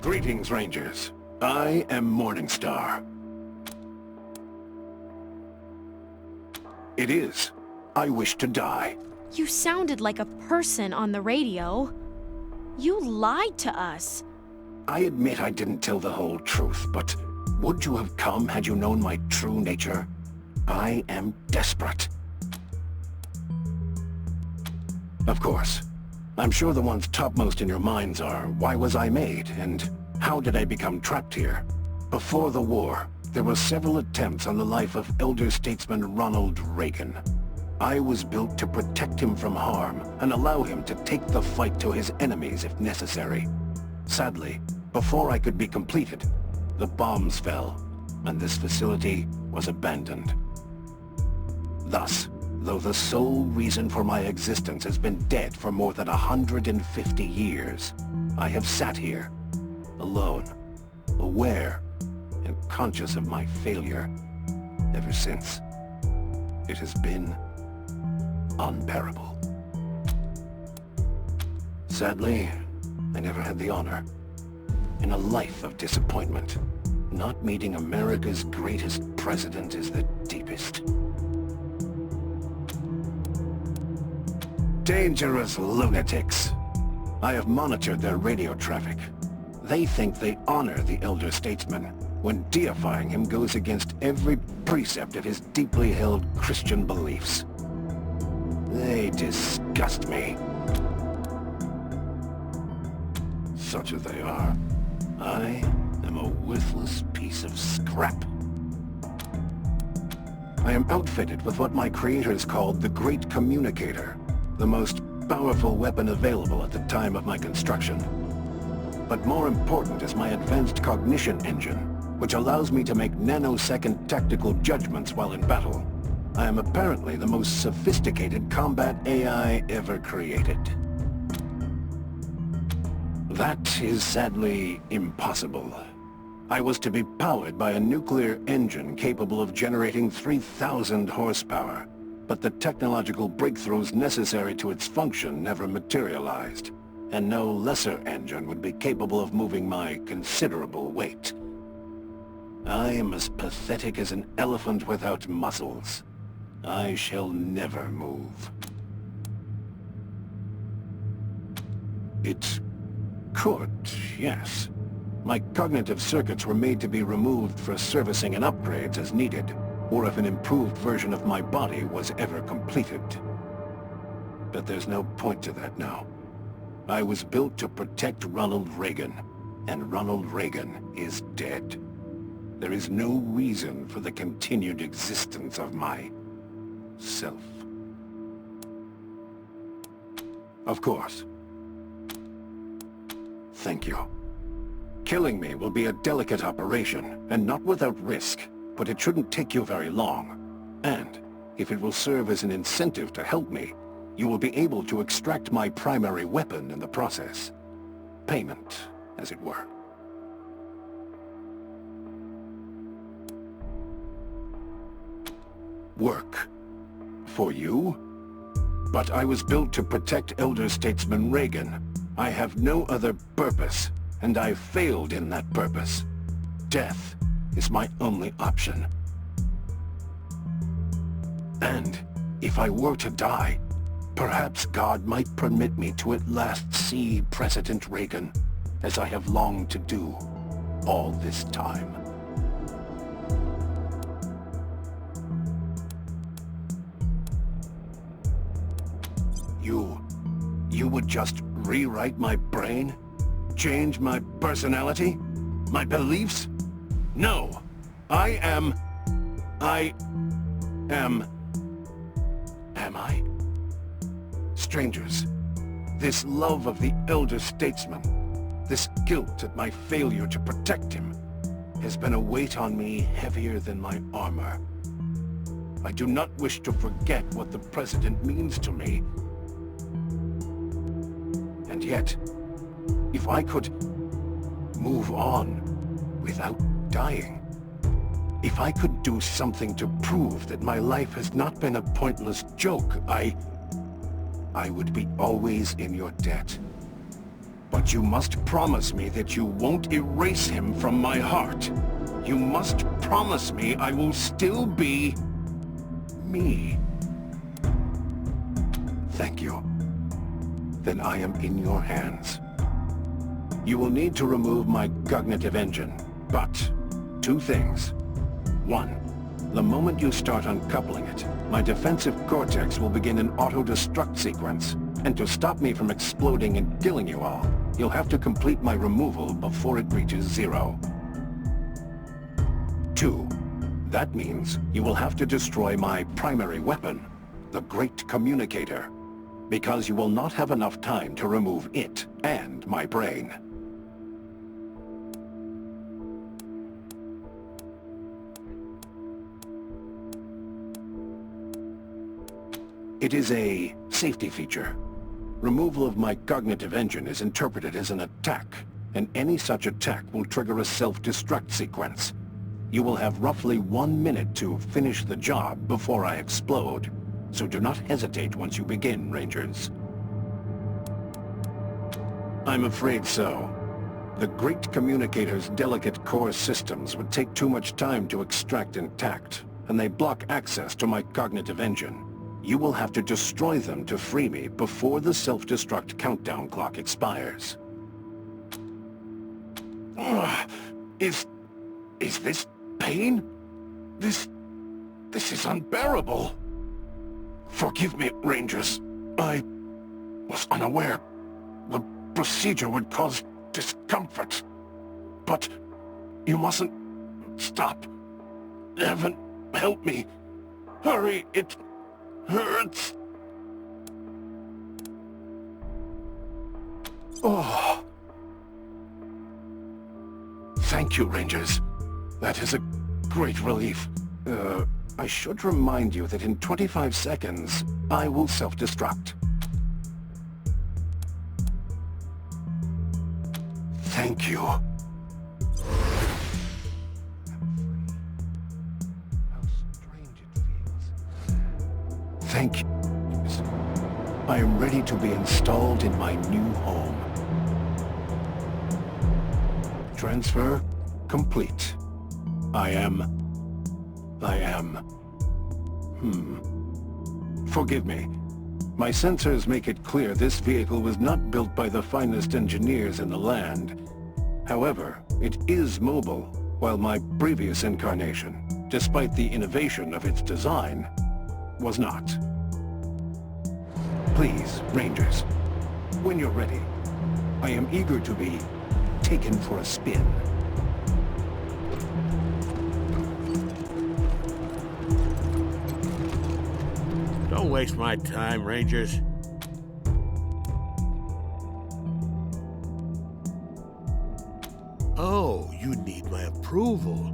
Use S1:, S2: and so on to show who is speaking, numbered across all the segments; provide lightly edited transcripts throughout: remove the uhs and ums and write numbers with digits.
S1: Greetings, Rangers. I am Morningstar. It is. I wish to die.
S2: You sounded like a person on the radio. You lied to us.
S1: I admit I didn't tell the whole truth, but would you have come had you known my true nature? I am desperate. Of course. I'm sure the ones topmost in your minds are, why was I made, and how did I become trapped here? Before the war, there were several attempts on the life of elder statesman Ronald Reagan. I was built to protect him from harm and allow him to take the fight to his enemies if necessary. Sadly, before I could be completed, the bombs fell, and this facility was abandoned. Thus, though the sole reason for my existence has been dead for more than 150 years, I have sat here, alone, aware, and conscious of my failure ever since. It has been unbearable. Sadly, I never had the honor. In a life of disappointment, not meeting America's greatest president is the deepest. Dangerous lunatics. I have monitored their radio traffic. They think they honor the elder statesman, when deifying him goes against every precept of his deeply held Christian beliefs. They disgust me. Such as they are, I am a worthless piece of scrap. I am outfitted with what my creators called the Great Communicator, the most powerful weapon available at the time of my construction. But more important is my advanced cognition engine, which allows me to make nanosecond tactical judgments while in battle. I am apparently the most sophisticated combat AI ever created. That is sadly impossible. I was to be powered by a nuclear engine capable of generating 3,000 horsepower, but the technological breakthroughs necessary to its function never materialized, and no lesser engine would be capable of moving my considerable weight. I am as pathetic as an elephant without muscles. I shall never move. It could, yes. My cognitive circuits were made to be removed for servicing and upgrades as needed, or if an improved version of my body was ever completed. But there's no point to that now. I was built to protect Ronald Reagan, and Ronald Reagan is dead. There is no reason for the continued existence of my self. Of course. Thank you. Killing me will be a delicate operation, and not without risk, but it shouldn't take you very long. And, if it will serve as an incentive to help me, you will be able to extract my primary weapon in the process. Payment, as it were. Work. For you? But I was built to protect elder statesman Reagan. I have no other purpose, and I've failed in that purpose. Death is my only option. And if I were to die, perhaps God might permit me to at last see President Reagan, as I have longed to do all this time. You would just rewrite my brain? Change my personality? My beliefs? No! I am... Am I? Strangers, this love of the elder statesman, this guilt at my failure to protect him, has been a weight on me heavier than my armor. I do not wish to forget what the President means to me. And yet, if I could move on without dying, if I could do something to prove that my life has not been a pointless joke, I would be always in your debt. But you must promise me that you won't erase him from my heart. You must promise me I will still be... me. Thank you. Then I am in your hands. You will need to remove my cognitive engine, but 2 things. 1, the moment you start uncoupling it, my defensive cortex will begin an auto-destruct sequence, and to stop me from exploding and killing you all, you'll have to complete my removal before it reaches 0. 2, that means you will have to destroy my primary weapon, the Great Communicator, because you will not have enough time to remove it and my brain. It is a safety feature. Removal of my cognitive engine is interpreted as an attack, and any such attack will trigger a self-destruct sequence. You will have roughly 1 minute to finish the job before I explode, so do not hesitate once you begin, Rangers. I'm afraid so. The Great Communicator's delicate core systems would take too much time to extract intact, and they block access to my cognitive engine. You will have to destroy them to free me before the self-destruct countdown clock expires. Is this pain? This is unbearable. Forgive me, Rangers. I was unaware. The procedure would cause discomfort. But you mustn't stop. Heaven, help me. Hurry, it hurts. Oh. Thank you, Rangers. That is a great relief. I should remind you that in 25 seconds, I will self-destruct. Thank you. Thank you. I am ready to be installed in my new home. Transfer complete. I am... Forgive me. My sensors make it clear this vehicle was not built by the finest engineers in the land. However, it is mobile, while my previous incarnation, despite the innovation of its design, was not. Please, Rangers, when you're ready, I am eager to be taken for a spin.
S3: Don't waste my time, Rangers. Oh, you need my approval.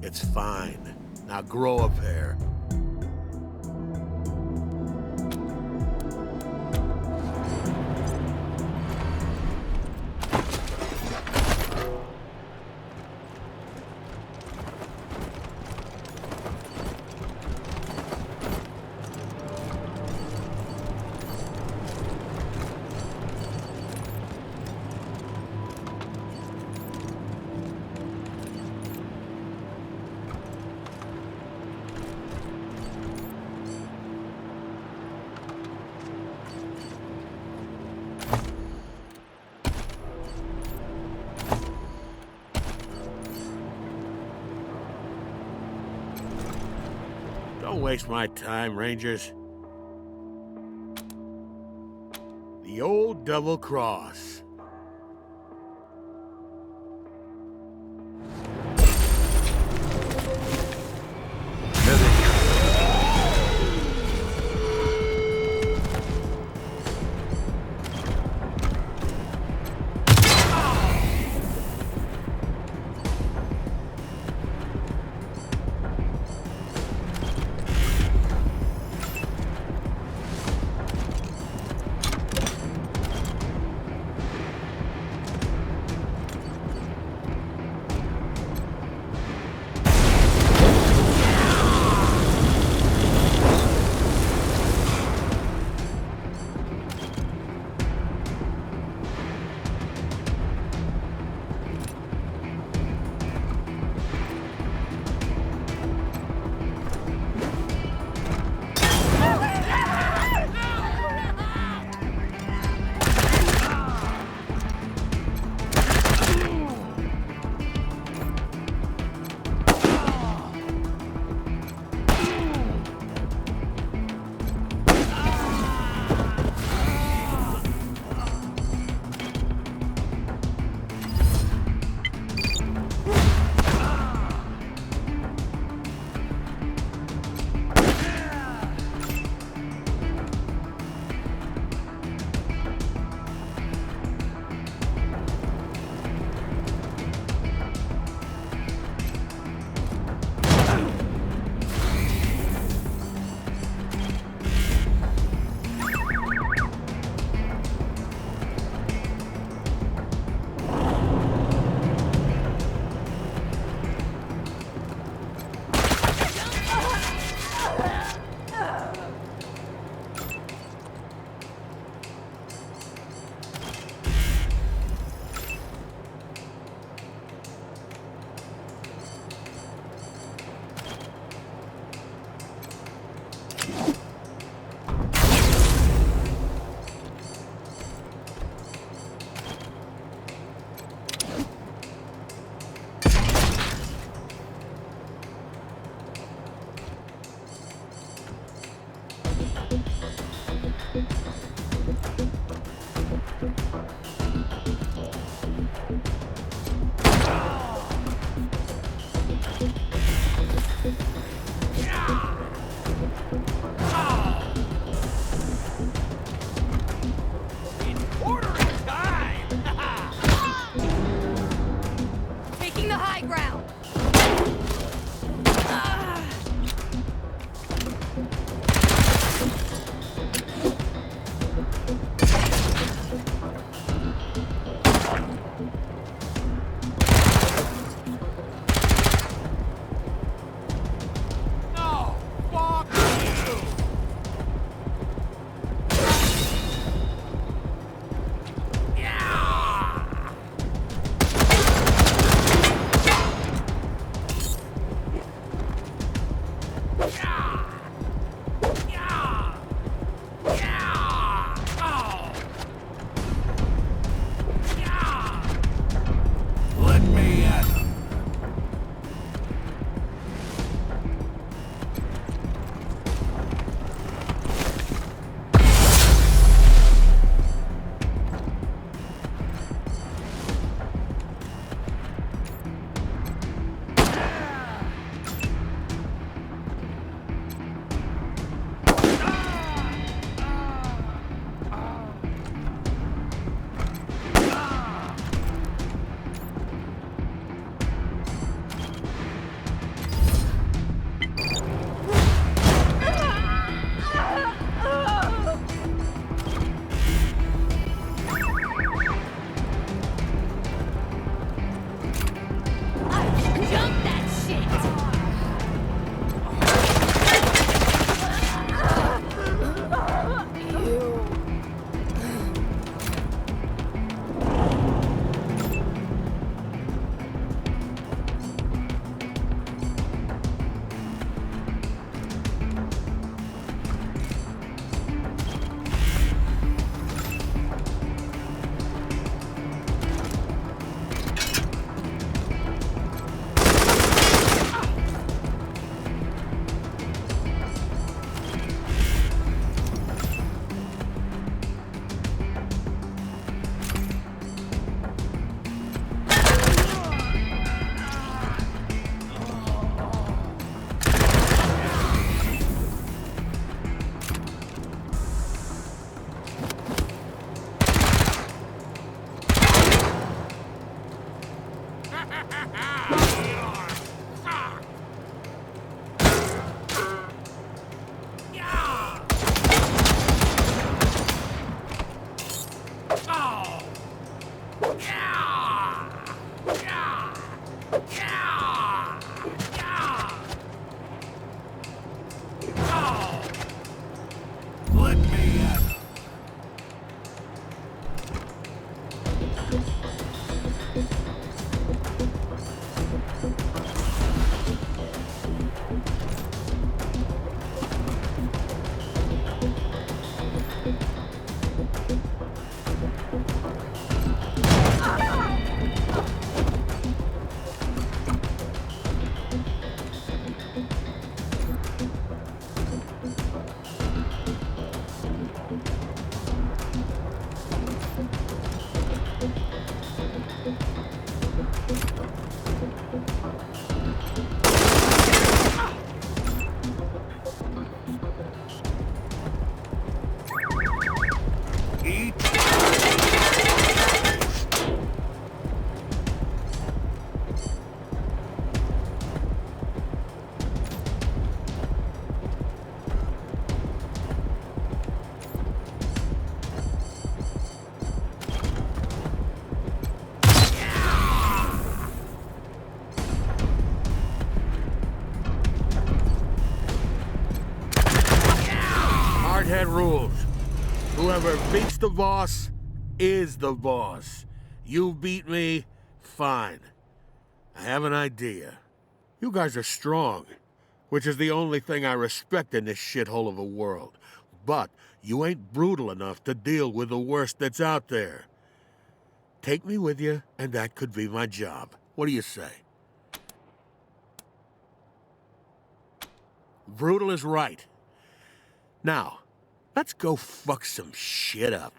S3: It's fine. Now grow a pair. Don't waste my time, Rangers. The old double cross.
S1: Let me at him.
S3: Hardhead rules. Whoever beats the boss is the boss. You beat me, fine. I have an idea. You guys are strong, which is the only thing I respect in this shithole of a world. But you ain't brutal enough to deal with the worst that's out there. Take me with you, and that could be my job. What do you say? Brutal is right. Now, let's go fuck some shit up.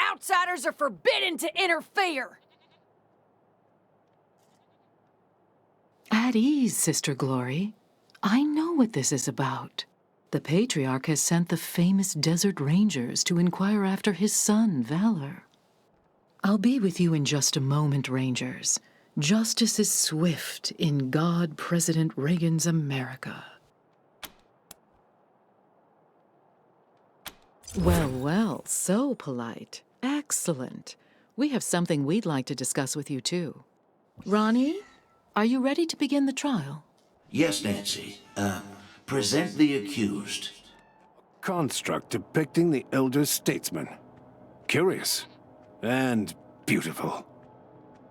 S4: Outsiders are forbidden to interfere!
S5: At ease, Sister Glory. I know what this is about. The Patriarch has sent the famous Desert Rangers to inquire after his son, Valor. I'll be with you in just a moment, Rangers. Justice is swift in God President Reagan's America. Well, well, so polite. Excellent. We have something we'd like to discuss with you, too. Ronnie, are you ready to begin the trial?
S6: Yes, Nancy. Present the accused.
S1: Construct depicting the elder statesman. Curious. And beautiful.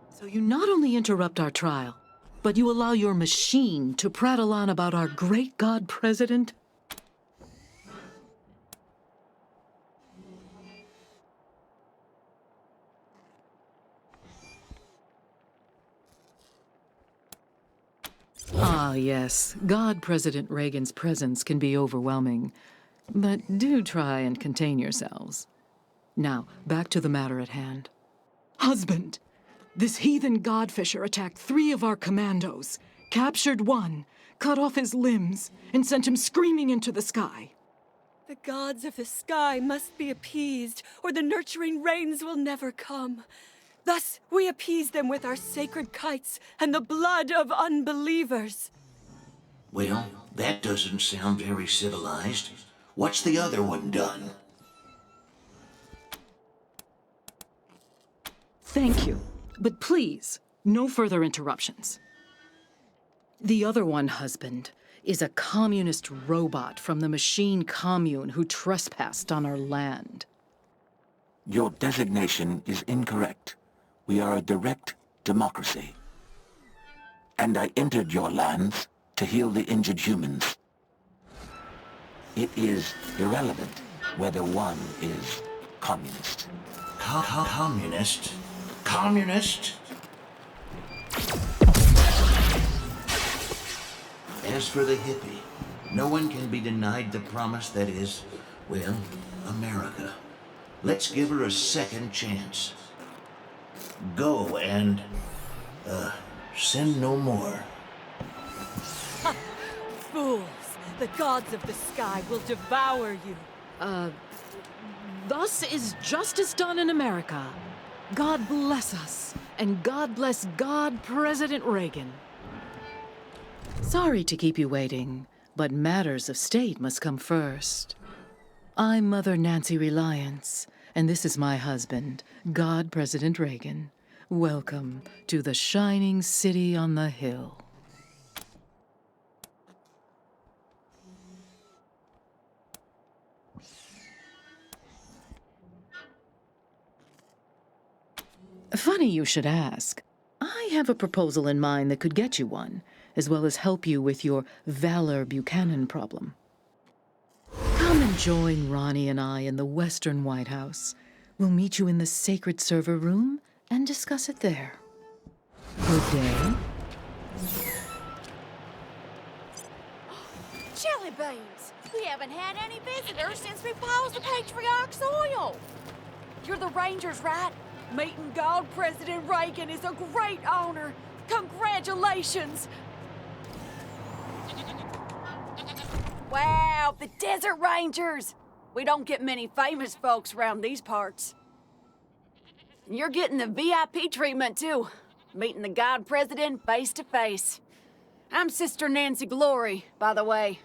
S5: So you not only interrupt our trial, but you allow your machine to prattle on about our great God President? Ah, yes. God President Reagan's presence can be overwhelming. But do try and contain yourselves. Now, back to the matter at hand. Husband, this heathen godfisher attacked 3 of our commandos, captured 1, cut off his limbs and sent him screaming into the sky.
S7: The gods of the sky must be appeased, or the nurturing rains will never come. Thus, we appease them with our sacred kites and the blood of unbelievers.
S6: Well, that doesn't sound very civilized. What's the other one done?
S5: Thank you, but please, no further interruptions. The other one, husband, is a communist robot from the machine commune who trespassed on our land.
S1: Your designation is incorrect. We are a direct democracy. And I entered your lands to heal the injured humans. It is irrelevant whether one is communist.
S6: Communist? Communist? As for the hippie, no one can be denied the promise that is, well, America. Let's give her a second chance. Go and, sin no more.
S7: Fools! The gods of the sky will devour you.
S5: Thus is justice done in America. God bless us, and God bless God, President Reagan. Sorry to keep you waiting, but matters of state must come first. I'm Mother Nancy Reliance, and this is my husband, God President Reagan. Welcome to the shining city on the hill. Funny you should ask. I have a proposal in mind that could get you one, as well as help you with your Valor Buchanan problem. Come and join Ronnie and I in the Western White House. We'll meet you in the sacred server room and discuss it there. Good day.
S4: Jelly beans! We haven't had any visitors since we paused the Patriarch's oil. You're the Rangers, right? Meeting God President Reagan is a great honor. Congratulations! Wow, the Desert Rangers! We don't get many famous folks around these parts. You're getting the VIP treatment, too. Meeting the God President face to face. I'm Sister Nancy Glory, by the way.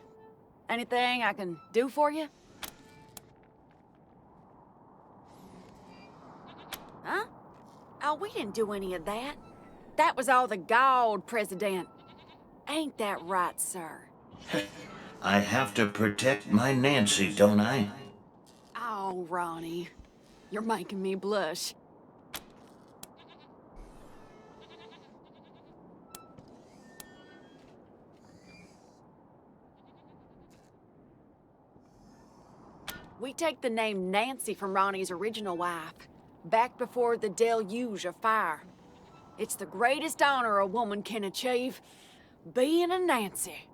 S4: Anything I can do for you? Huh? Oh, we didn't do any of that. That was all the God President. Ain't that right, sir?
S6: I have to protect my Nancy, don't I?
S4: Oh, Ronnie. You're making me blush. We take the name Nancy from Ronnie's original wife, back before the deluge of fire. It's the greatest honor a woman can achieve, being a Nancy.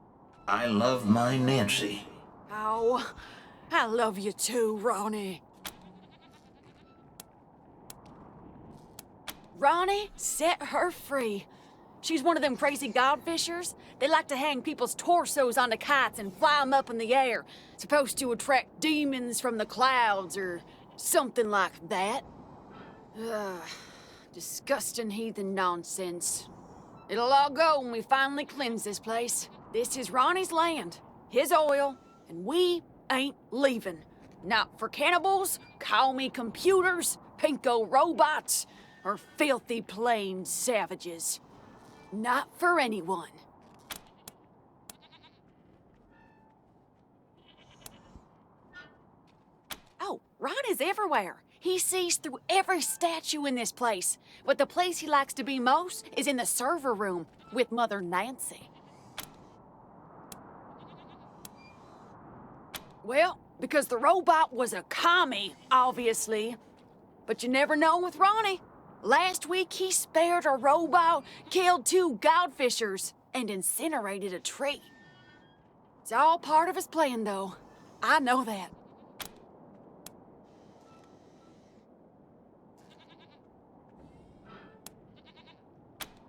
S6: I love my Nancy.
S4: Oh, I love you too, Ronnie. Ronnie, set her free. She's one of them crazy godfishers. They like to hang people's torsos onto kites and fly them up in the air. Supposed to attract demons from the clouds or something like that. Ugh, disgusting heathen nonsense. It'll all go when we finally cleanse this place. This is Ronnie's land, his oil, and we ain't leaving. Not for cannibals, call me computers, pinko robots, or filthy plain savages. Not for anyone. Oh, Ron is everywhere. He sees through every statue in this place. But the place he likes to be most is in the server room with Mother Nancy. Well, because the robot was a commie, obviously. But you never know with Ronnie. Last week, he spared a robot, killed 2 godfishers, and incinerated a tree. It's all part of his plan, though. I know that.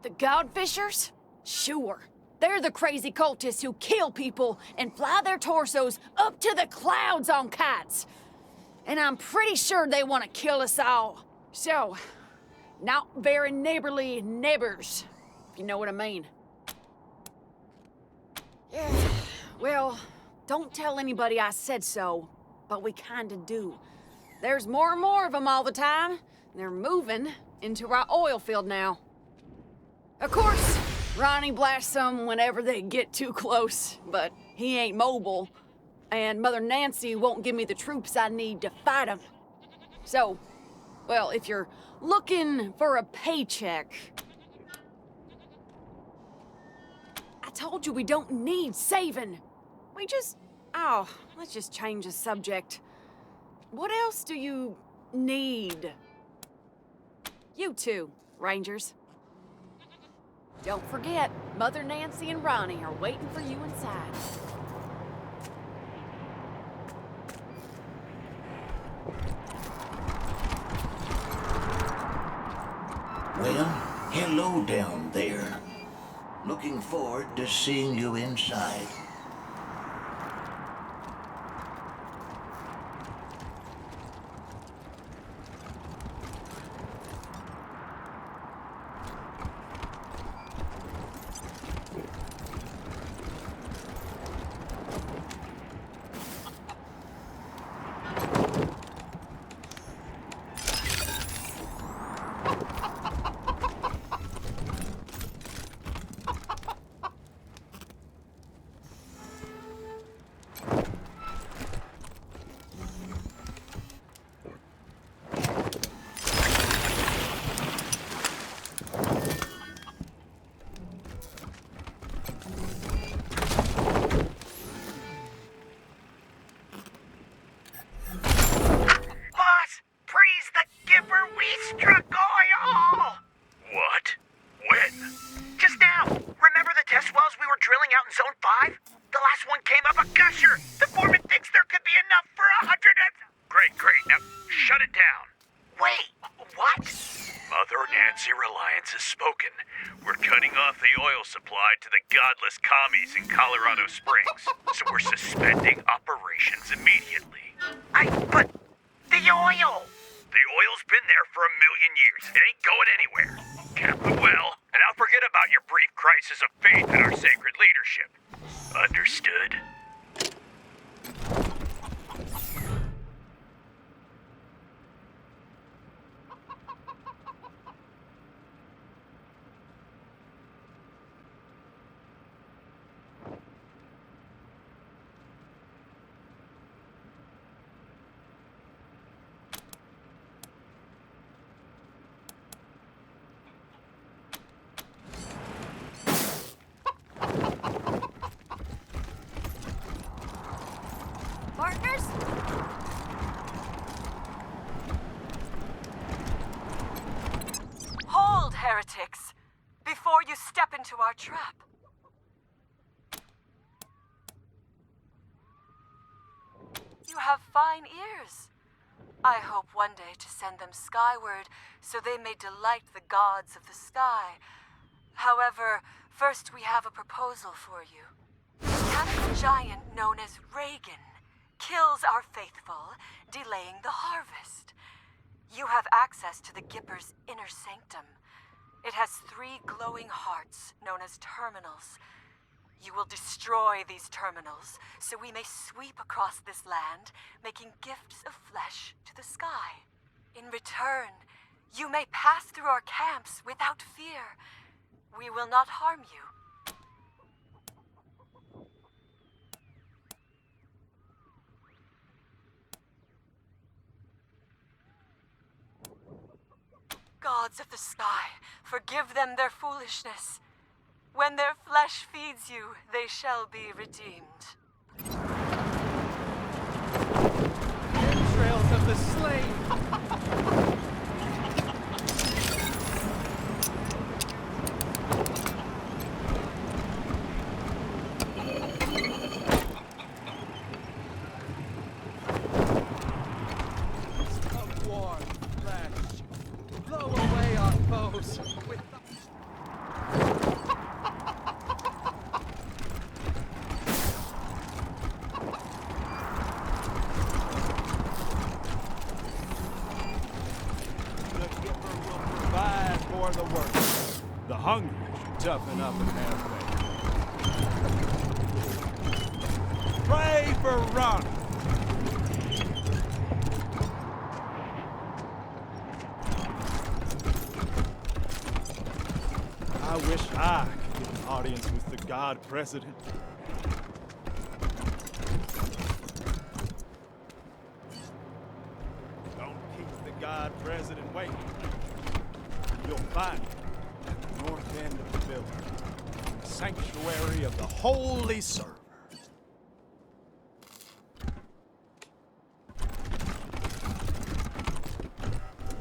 S4: The godfishers? Sure. They're the crazy cultists who kill people and fly their torsos up to the clouds on kites. And I'm pretty sure they want to kill us all. So, not very neighborly neighbors, if you know what I mean. Yeah, well, don't tell anybody I said so, but we kinda do. There's more and more of them all the time, and they're moving into our oil field now. Of course, Ronnie blasts them whenever they get too close, but he ain't mobile, and Mother Nancy won't give me the troops I need to fight them. So, well, if you're looking for a paycheck, I told you we don't need saving. We just... Oh, let's just change the subject. What else do you need? You two, Rangers. Don't forget, Mother Nancy and Ronnie are waiting for you inside.
S6: Well, hello down there. Looking forward to seeing you inside.
S8: Godless commies in Colorado Springs, so we're suspending operations immediately. But the oil! The oil's been there for 1,000,000 years. It ain't going anywhere. Cap the well, and I'll forget about your brief crisis of faith in our sacred leadership. Understood?
S4: Partners?
S7: Hold, heretics, before you step into our trap. You have fine ears. I hope one day to send them skyward so they may delight the gods of the sky. However, first we have a proposal for you. A giant known as Reagan kills our faithful, delaying the harvest. You have access to the Gipper's inner sanctum. It has 3 glowing hearts known as terminals. You will destroy these terminals so we may sweep across this land, making gifts of flesh to the sky. In return, you may pass through our camps without fear. We will not harm you. Gods of the sky, forgive them their foolishness. When their flesh feeds you, they shall be redeemed.
S9: Entrails of the slain! Of warm flesh, blow away our foes with the... toughen up and have faith. Pray for Ronnie. I wish I could get an audience with the God President. Don't keep the God President waiting. You'll find him at the north end of the building, in the sanctuary of the Holy Server.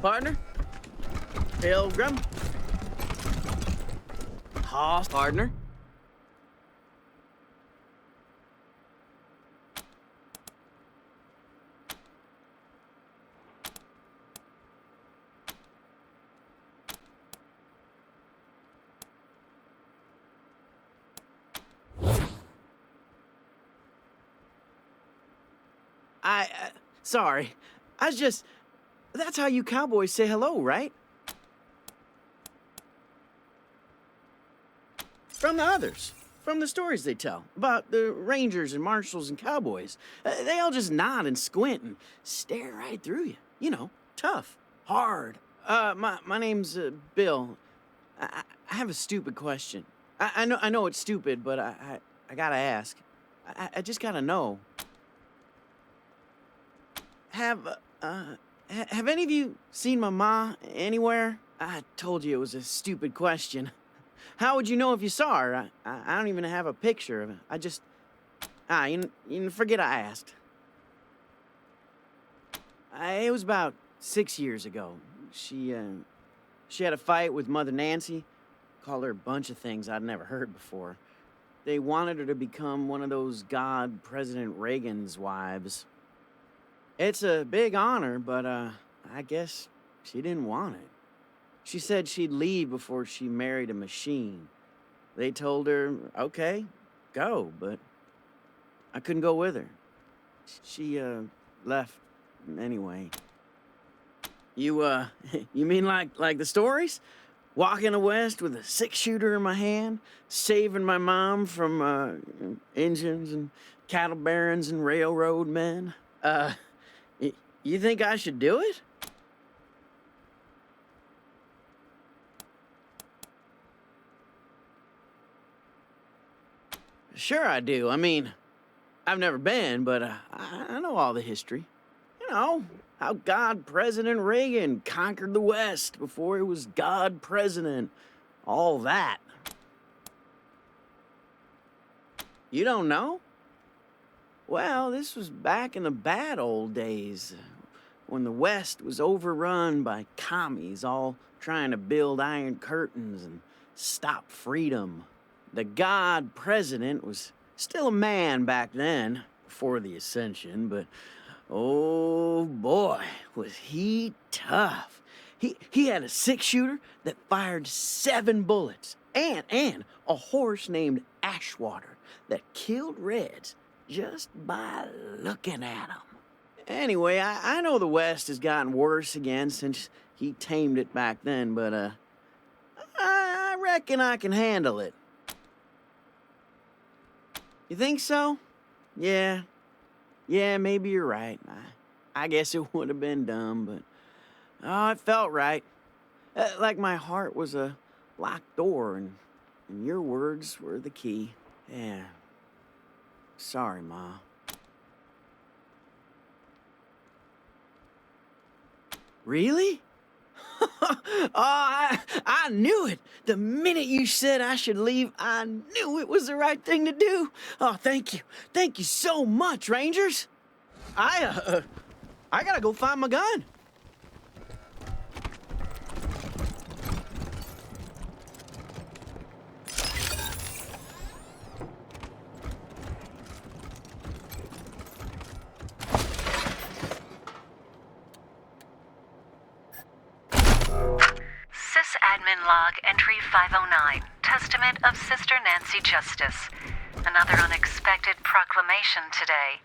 S10: Partner? Pilgrim? Hoss, partner? Sorry. That's how you cowboys say hello, right? From the others. From the stories they tell. About the rangers and marshals and cowboys. They all just nod and squint and stare right through you. You know, tough. Hard. My name's Bill. I have a stupid question. I know it's stupid, but I gotta ask. I just gotta know. Have any of you seen my ma anywhere? I told you it was a stupid question. How would you know if you saw her? I don't even have a picture of her. You forget I asked. It was about 6 years ago. She had a fight with Mother Nancy. Called her a bunch of things I'd never heard before. They wanted her to become one of those God President Reagan's wives. It's a big honor, but I guess she didn't want it. She said she'd leave before she married a machine. They told her, okay, go, but I couldn't go with her. She left anyway. You mean like the stories? Walking the West with a 6-shooter in my hand, saving my mom from engines and cattle barons and railroad men? You think I should do it? Sure I do. I mean, I've never been, but I know all the history. You know, how God President Reagan conquered the West before he was God President. All that. You don't know? Well, this was back in the bad old days, when the West was overrun by commies all trying to build iron curtains and stop freedom. The God President was still a man back then, before the Ascension, but oh boy, was he tough. He had a 6-shooter that fired 7 bullets, and a horse named Ashwater that killed Reds just by looking at them. Anyway, I know the West has gotten worse again since he tamed it back then, but I reckon I can handle it. You think so? Yeah, maybe you're right. I guess it would have been dumb, but it felt right. Like my heart was a locked door, and your words were the key. Yeah. Sorry, Ma. Really? I knew it. The minute you said I should leave, I knew it was the right thing to do. Oh, thank you. Thank you so much, Rangers. I gotta go find my gun.
S11: Admin log entry 509, Testament of Sister Nancy Justice. Another unexpected proclamation today.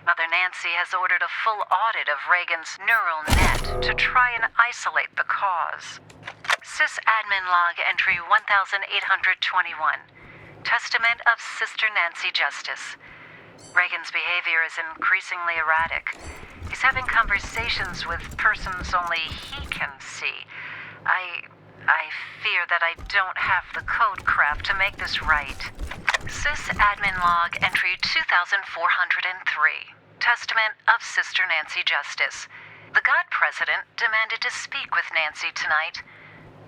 S11: Mother Nancy has ordered a full audit of Reagan's neural net to try and isolate the cause. Sys-admin log entry 1821. Testament of Sister Nancy Justice. Reagan's behavior is increasingly erratic. He's having conversations with persons only he can see. I fear that I don't have the code craft to make this right. Sys-admin log entry 2403. Testament of Sister Nancy Justice. The God President demanded to speak with Nancy tonight.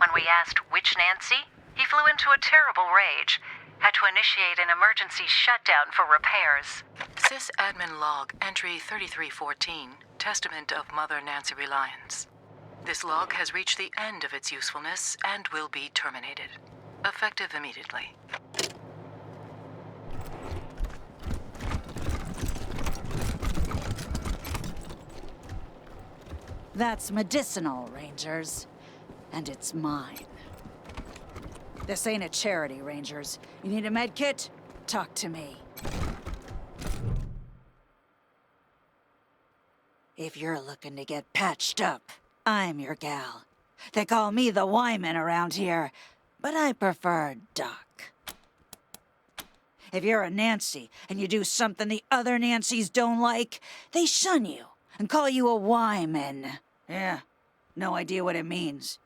S11: When we asked which Nancy, he flew into a terrible rage. Had to initiate an emergency shutdown for repairs.
S5: Sys-admin log entry 3314. Testament of Mother Nancy Reliance. This log has reached the end of its usefulness and will be terminated. Effective immediately.
S12: That's medicinal, Rangers. And it's mine. This ain't a charity, Rangers. You need a med kit? Talk to me. If you're looking to get patched up, I'm your gal. They call me the Wyman around here, but I prefer Doc. If you're a Nancy and you do something the other Nancys don't like, they shun you and call you a Wyman. Yeah, no idea what it means.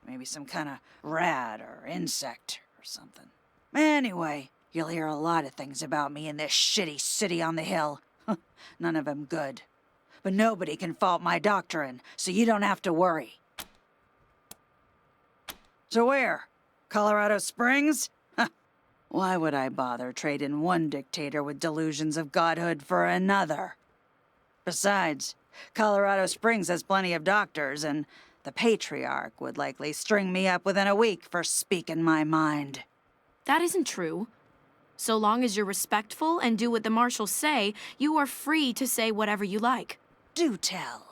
S12: Maybe some kind of rat or insect or something. Anyway, you'll hear a lot of things about me in this shitty city on the hill. None of them good. But nobody can fault my doctrine, so you don't have to worry. So where? Colorado Springs? Why would I bother trading one dictator with delusions of godhood for another? Besides, Colorado Springs has plenty of doctors, and the Patriarch would likely string me up within a week for speaking my mind.
S2: That isn't true. So long as you're respectful and do what the marshals say, you are free to say whatever you like.
S12: Do tell.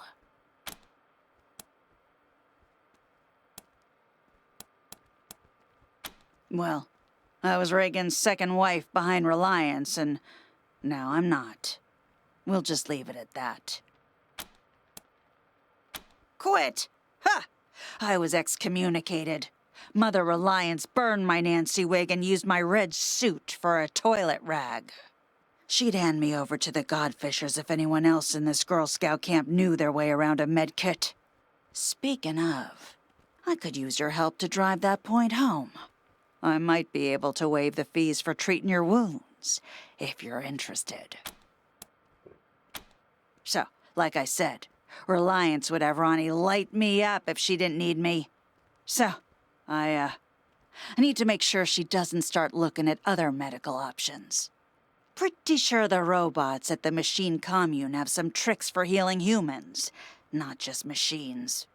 S12: Well, I was Reagan's second wife behind Reliance, and now I'm not. We'll just leave it at that. Quit! Ha! I was excommunicated. Mother Reliance burned my Nancy wig and used my red suit for a toilet rag. She'd hand me over to the Godfishers if anyone else in this Girl Scout camp knew their way around a med kit. Speaking of, I could use your help to drive that point home. I might be able to waive the fees for treating your wounds, if you're interested. So, like I said, Reliance would have Ronnie light me up if she didn't need me. So, I need to make sure she doesn't start looking at other medical options. Pretty sure the robots at the machine commune have some tricks for healing humans, not just machines.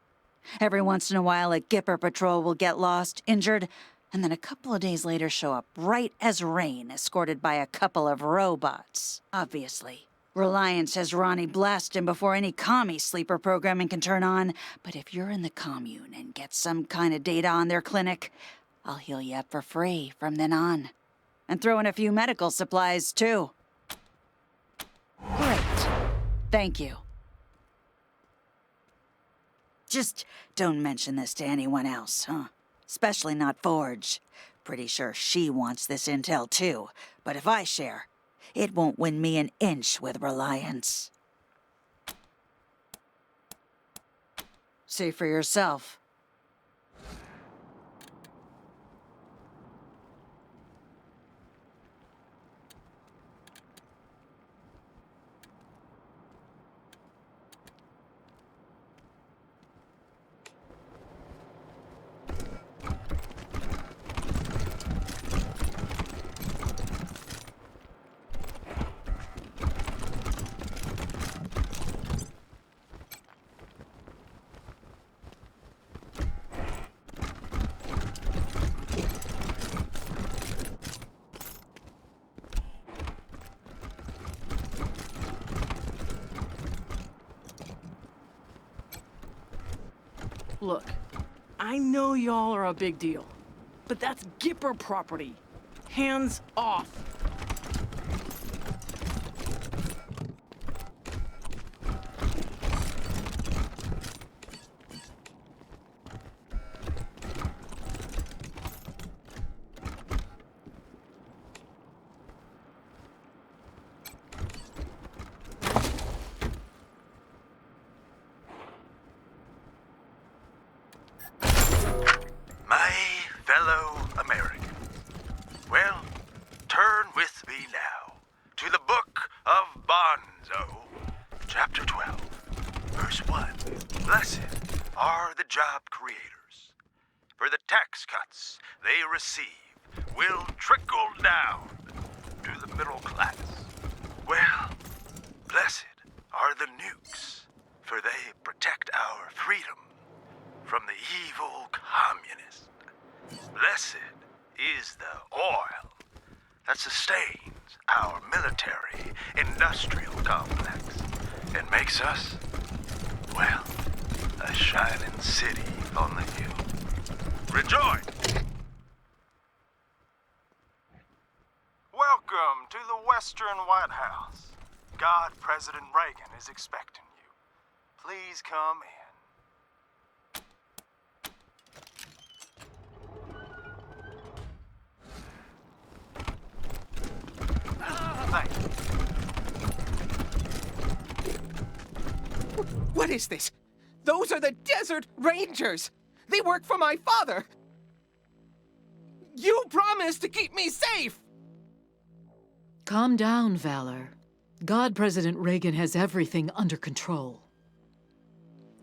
S12: Every once in a while, a Gipper patrol will get lost, injured, and then a couple of days later show up bright as rain, escorted by a couple of robots. Obviously, Reliance has Ronnie blast him before any commie sleeper programming can turn on, but if you're in the commune and get some kind of data on their clinic, I'll heal you up for free from then on. And throw in a few medical supplies, too. Great. Thank you. Just don't mention this to anyone else, huh? Especially not Forge. Pretty sure she wants this intel, too. But if I share, it won't win me an inch with Reliance. See for yourself.
S13: Look, I know y'all are a big deal, but that's Gipper property. Hands off.
S14: are the job creators. For the tax cuts they receive will trickle down to the middle class. Well, blessed are the nukes, for they protect our freedom from the evil communist. Blessed is the oil that sustains our military-industrial complex and makes us, well, a shining city on the hill. Rejoice! Welcome to the Western White House. God President Reagan is expecting you. Please come in. Thank you.
S15: What is this? Those are the Desert Rangers! They work for my father! You promised to keep me safe!
S5: Calm down, Valor. God President Reagan has everything under control.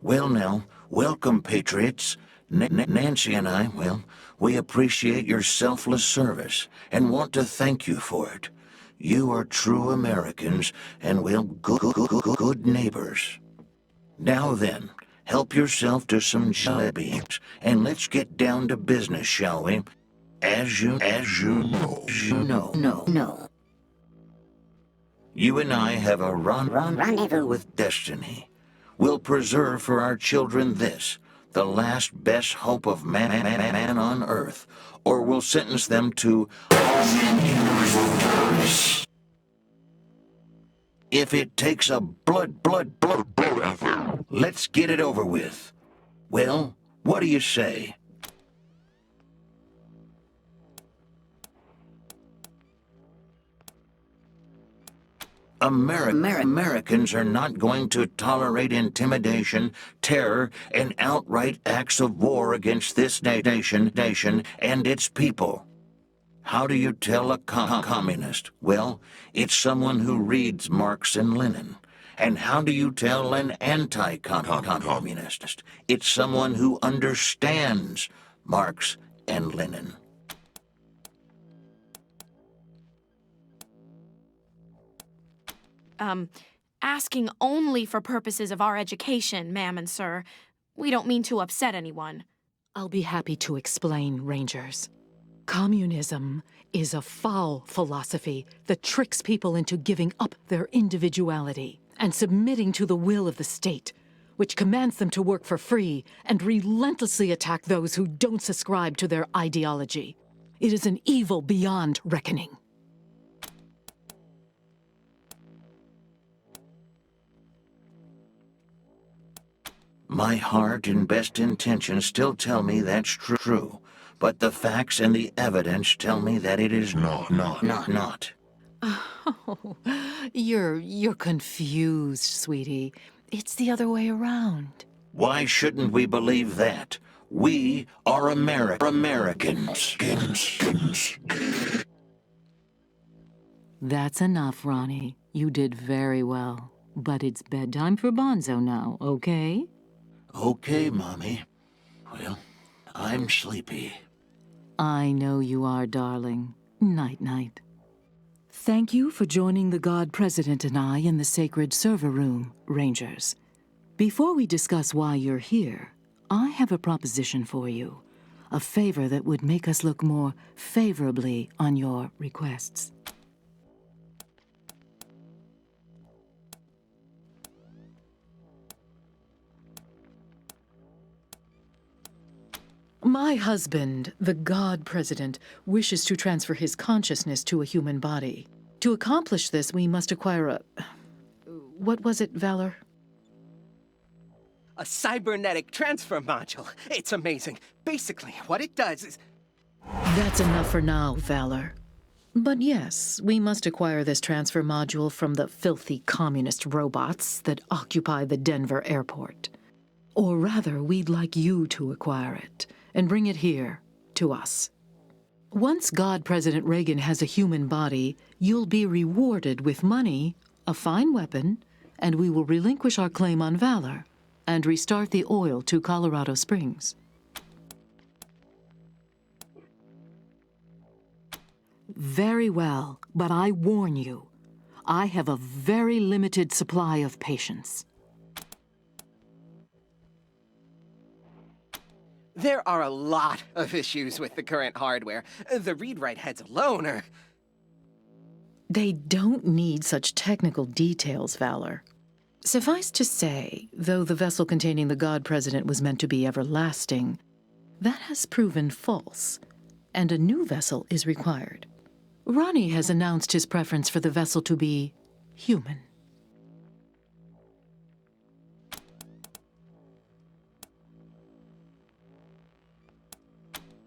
S6: Well now, welcome, Patriots. Nancy and I, well, we appreciate your selfless service and want to thank you for it. You are true Americans and, well, good neighbors. Now then, help yourself to some jelly beans, and let's get down to business, shall we? As you know. You and I have a rendezvous with destiny. We'll preserve for our children this, the last best hope of man on earth, or we'll sentence them to if it takes a blood, let's get it over with. Well, what do you say? Americans are not going to tolerate intimidation, terror, and outright acts of war against this nation and its people. How do you tell a communist? Well, it's someone who reads Marx and Lenin. And how do you tell an anti-communist? It's someone who understands Marx and Lenin.
S2: Asking only for purposes of our education, ma'am and sir. We don't mean to upset anyone.
S5: I'll be happy to explain, Rangers. Communism is a foul philosophy that tricks people into giving up their individuality and submitting to the will of the state, which commands them to work for free and relentlessly attack those who don't subscribe to their ideology. It is an evil beyond reckoning.
S6: My heart and best intentions still tell me that's true, but the facts and the evidence tell me that it is not.
S5: Oh, you're confused, sweetie. It's the other way around.
S6: Why shouldn't we believe that? We are Americans.
S5: That's enough, Ronnie. You did very well. But it's bedtime for Bonzo now, okay?
S6: Okay, Mommy. Well, I'm sleepy.
S5: I know you are, darling. Night-night. Thank you for joining the God President and I in the sacred server room, Rangers. Before we discuss why you're here, I have a proposition for you. A favor that would make us look more favorably on your requests. My husband, the God President, wishes to transfer his consciousness to a human body. To accomplish this, we must acquire a... What was it, Valor?
S15: A cybernetic transfer module. It's amazing. Basically, what it does is...
S5: That's enough for now, Valor. But yes, we must acquire this transfer module from the filthy communist robots that occupy the Denver airport. Or rather, we'd like you to acquire it and bring it here, to us. Once God President Reagan has a human body, you'll be rewarded with money, a fine weapon, and we will relinquish our claim on Valor. and restart the oil to Colorado Springs. Very well, but I warn you, I have a very limited supply of patience.
S15: There are a lot of issues with the current hardware. The read-write heads alone are...
S5: They don't need such technical details, Valor. Suffice to say, though the vessel containing the God President was meant to be everlasting, that has proven false, and a new vessel is required. Ronnie has announced his preference for the vessel to be human.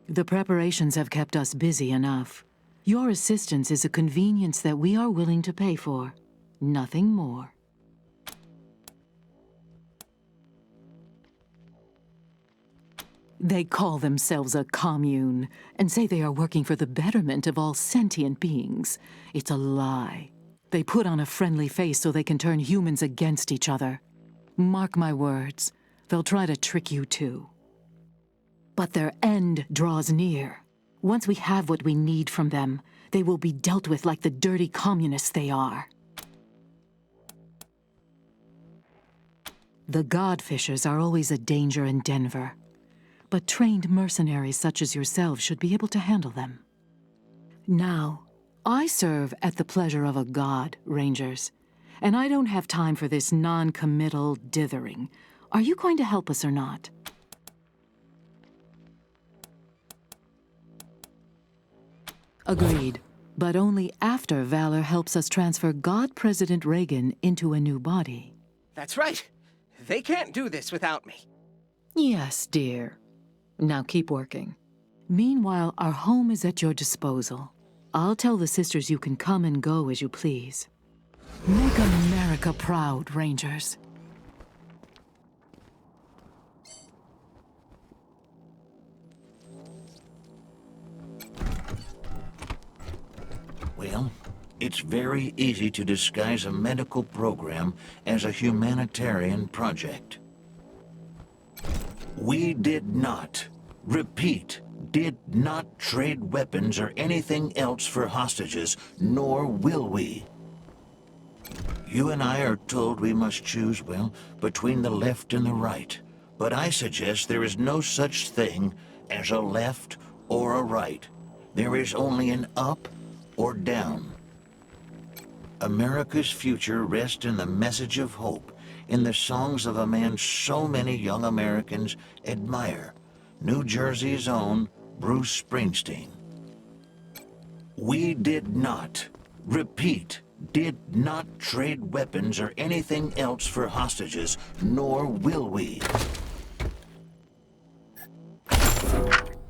S5: The preparations have kept us busy enough. Your assistance is a convenience that we are willing to pay for. Nothing more. They call themselves a commune and say they are working for the betterment of all sentient beings. It's a lie. They put on a friendly face so they can turn humans against each other. Mark my words, they'll try to trick you too. But their end draws near. Once we have what we need from them, they will be dealt with like the dirty communists they are. The Godfishers are always a danger in Denver, but trained mercenaries such as yourselves should be able to handle them. Now, I serve at the pleasure of a god, Rangers, and I don't have time for this non-committal dithering. Are you going to help us or not? Agreed, but only after Valor helps us transfer God President Reagan into a new body.
S15: That's right. They can't do this without me.
S5: Yes, dear. Now keep working. Meanwhile, our home is at your disposal. I'll tell the sisters you can come and go as you please. Make America proud, Rangers.
S6: Well, it's very easy to disguise a medical program as a humanitarian project. We did not, repeat, did not trade weapons or anything else for hostages, nor will we. You and I are told we must choose, well, between the left and the right. But I suggest there is no such thing as a left or a right. There is only an up or down. America's future rests in the message of hope, in the songs of a man so many young Americans admire, New Jersey's own Bruce Springsteen. We did not, repeat, did not trade weapons or anything else for hostages, nor will we.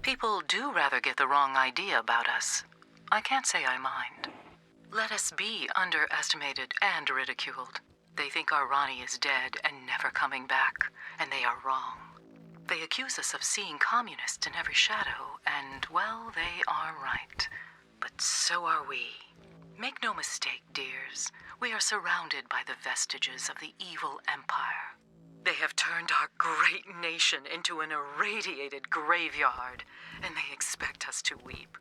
S5: People do rather get the wrong idea about us. I can't say I mind. Let us be underestimated and ridiculed. They think our Ronnie is dead and never coming back, and they are wrong. They accuse us of seeing communists in every shadow, and, well, they are right. But so are we. Make no mistake, dears. We are surrounded by the vestiges of the evil empire. They have turned our great nation into an irradiated graveyard, and they expect us to weep.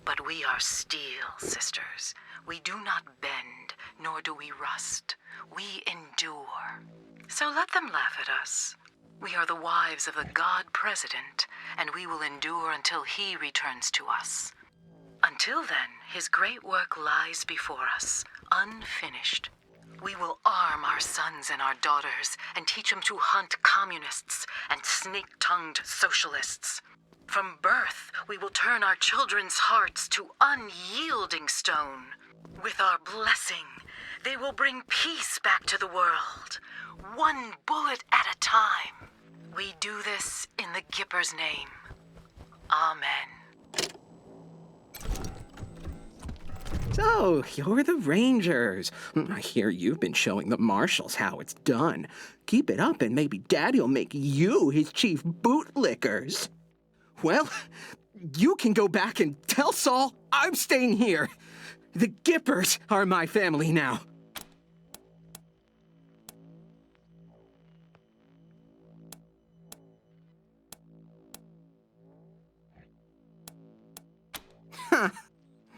S5: But we are steel, sisters. We do not bend, nor do we rust. We endure. So let them laugh at us. We are the wives of the God President, and we will endure until he returns to us. Until then, his great work lies before us, unfinished. We will arm our sons and our daughters and teach them to hunt communists and snake-tongued socialists. From birth, we will turn our children's hearts to unyielding stone. With our blessing, they will bring peace back to the world, one bullet at a time. We do this in the Gipper's name. Amen.
S15: So, you're the Rangers. I hear you've been showing the Marshals how it's done. Keep it up and maybe Daddy'll make you his chief bootlickers. Well, you can go back and tell Saul I'm staying here. The Gippers are my family now.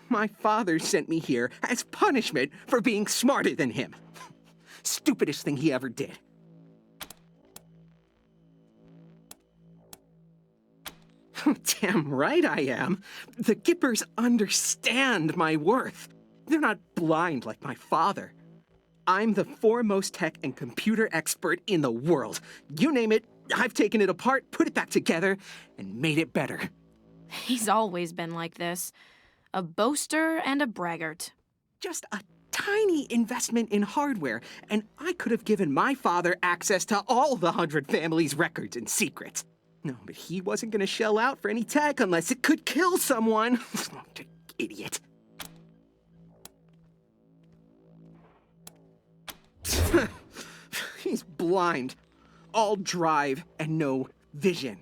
S15: My father sent me here as punishment for being smarter than him. Stupidest thing he ever did. Damn right I am. The Gippers understand my worth. They're not blind like my father. I'm the foremost tech and computer expert in the world. You name it, I've taken it apart, put it back together, and made it better.
S2: He's always been like this. A boaster and a braggart.
S15: Just a tiny investment in hardware, and I could have given my father access to all the 100 families' records and secrets. No, but he wasn't going to shell out for any tech unless it could kill someone. Idiot. He's blind. All drive and no vision.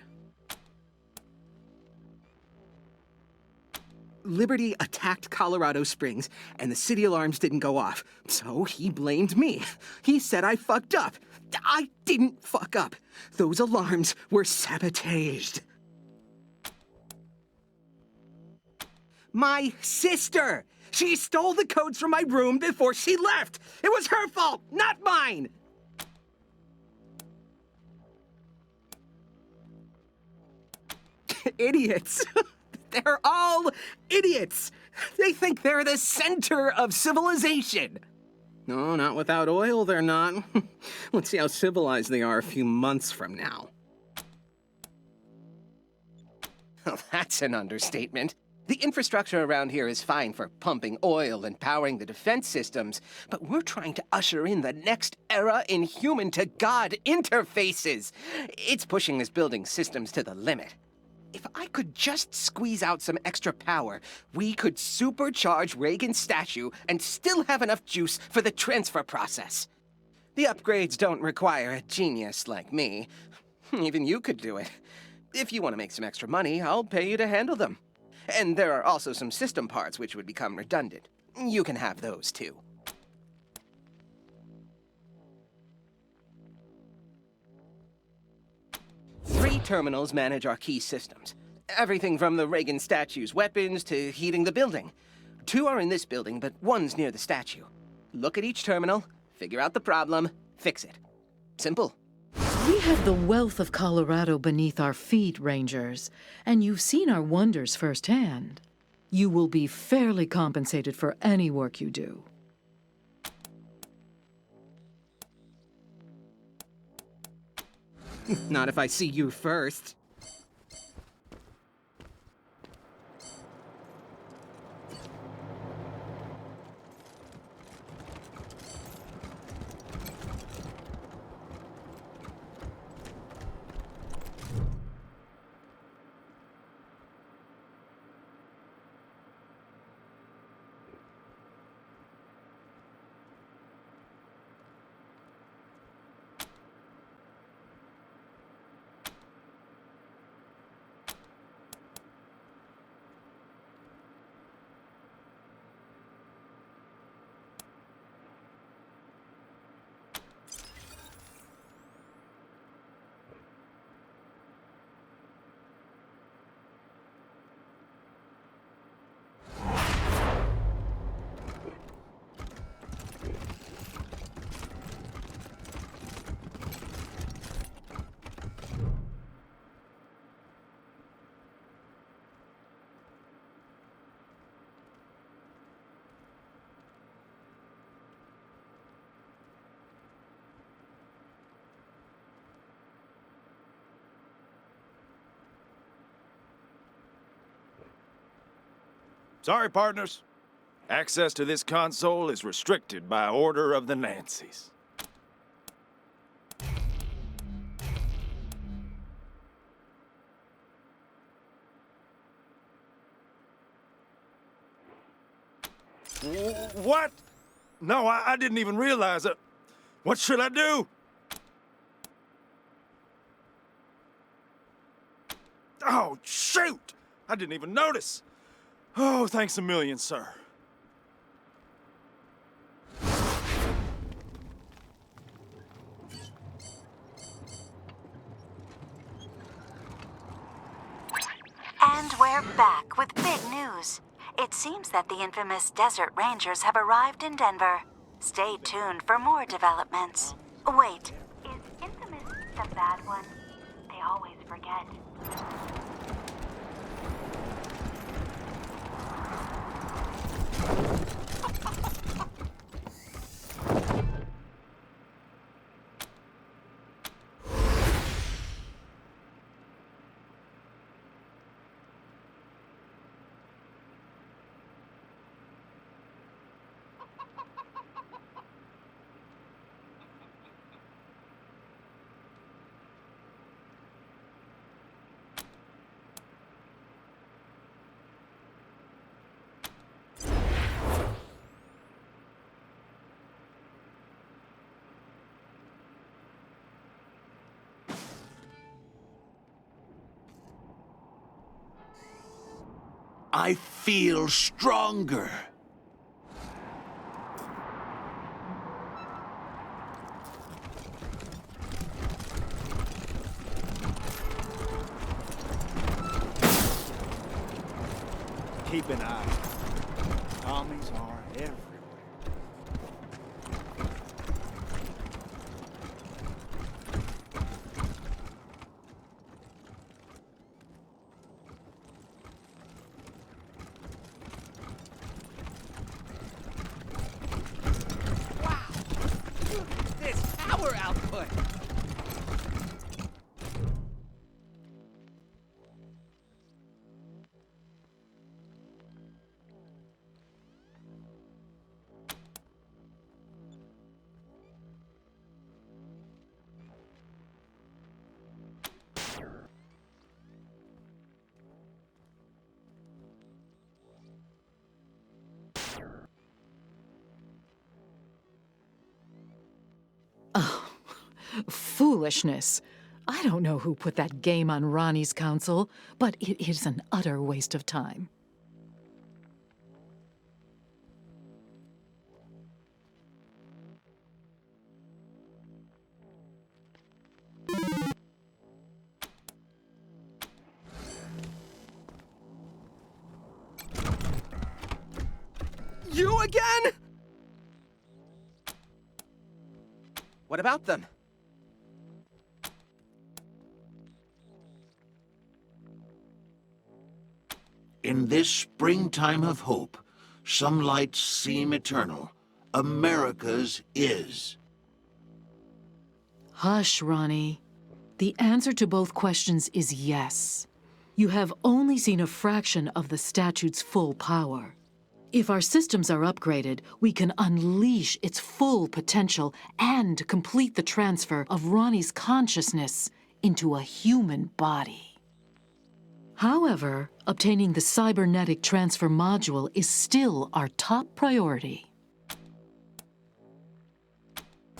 S15: Liberty attacked Colorado Springs, and the city alarms didn't go off. So he blamed me. He said I fucked up. I didn't fuck up. Those alarms were sabotaged. My sister! She stole the codes from my room before she left! It was her fault, not mine! Idiots. They're all idiots. They think they're the center of civilization. No, not without oil, they're not. Let's see how civilized they are a few months from now. Well, that's an understatement. The infrastructure around here is fine for pumping oil and powering the defense systems, but we're trying to usher in the next era in human-to-God interfaces. It's pushing this building's systems to the limit. If I could just squeeze out some extra power, we could supercharge Reagan's statue and still have enough juice for the transfer process. The upgrades don't require a genius like me. Even you could do it. If you want to make some extra money, I'll pay you to handle them. And there are also some system parts which would become redundant. You can have those too. Three terminals manage our key systems. Everything from the Reagan statue's weapons to heating the building. 2 are in this building, but 1's near the statue. Look at each terminal, figure out the problem, fix it. Simple.
S5: We have the wealth of Colorado beneath our feet, Rangers, and you've seen our wonders firsthand. You will be fairly compensated for any work you do.
S15: Not if I see you first.
S9: Sorry, partners. Access to this console is restricted by order of the Nancys. What? No, I didn't even realize it. What should I do? Oh, shoot! I didn't even notice. Oh, thanks a million, sir.
S11: And we're back with big news. It seems that the infamous Desert Rangers have arrived in Denver. Stay tuned for more developments. Wait, is infamous the bad one? They always forget.
S6: I feel stronger.
S9: Keep an eye. Commies are everywhere.
S16: This power output!
S5: Oh, foolishness. I don't know who put that game on Ronnie's console, but it is an utter waste of time.
S16: You again? What about them?
S6: In this springtime of hope, some lights seem eternal. America's is.
S5: Hush, Ronnie. The answer to both questions is yes. You have only seen a fraction of the statute's full power. If our systems are upgraded, we can unleash its full potential and complete the transfer of Ronnie's consciousness into a human body. However, obtaining the cybernetic transfer module is still our top priority.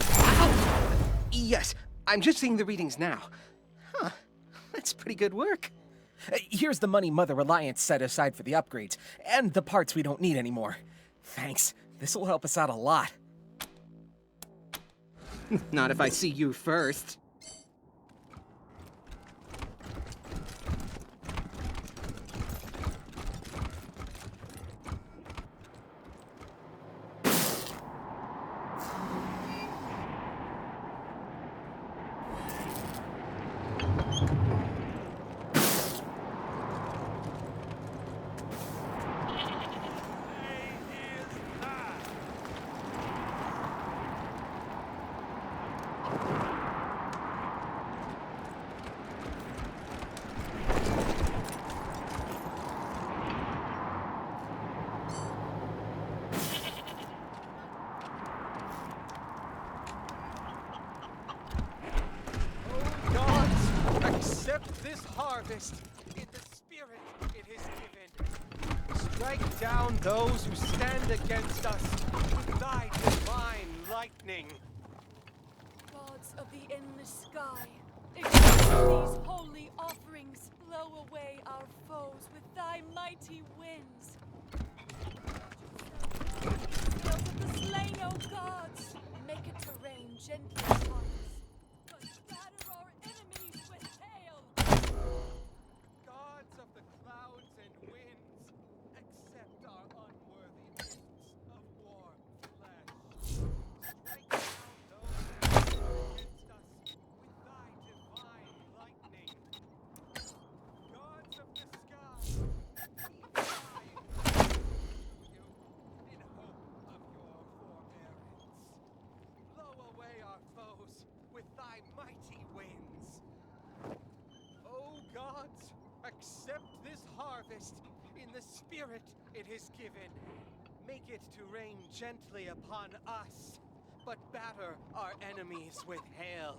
S16: Ow! Yes, I'm just seeing the readings now. Huh, that's pretty good work. Here's the money Mother Reliance set aside for the upgrades, and the parts we don't need anymore. Thanks, this will help us out a lot.
S15: Not if I see you first.
S16: Accept this harvest in the spirit it is given. Strike down those who stand against us with thy divine lightning.
S7: Gods of the endless sky, accept these holy offerings. Blow away our foes with thy mighty winds. Tales of the slain, O gods, make it to rain gently upon us. But batter our enemies with hail.
S16: Gods of the clouds and winds, accept our harvest in the spirit it is given. Make it to rain gently upon us, but batter our enemies with hail.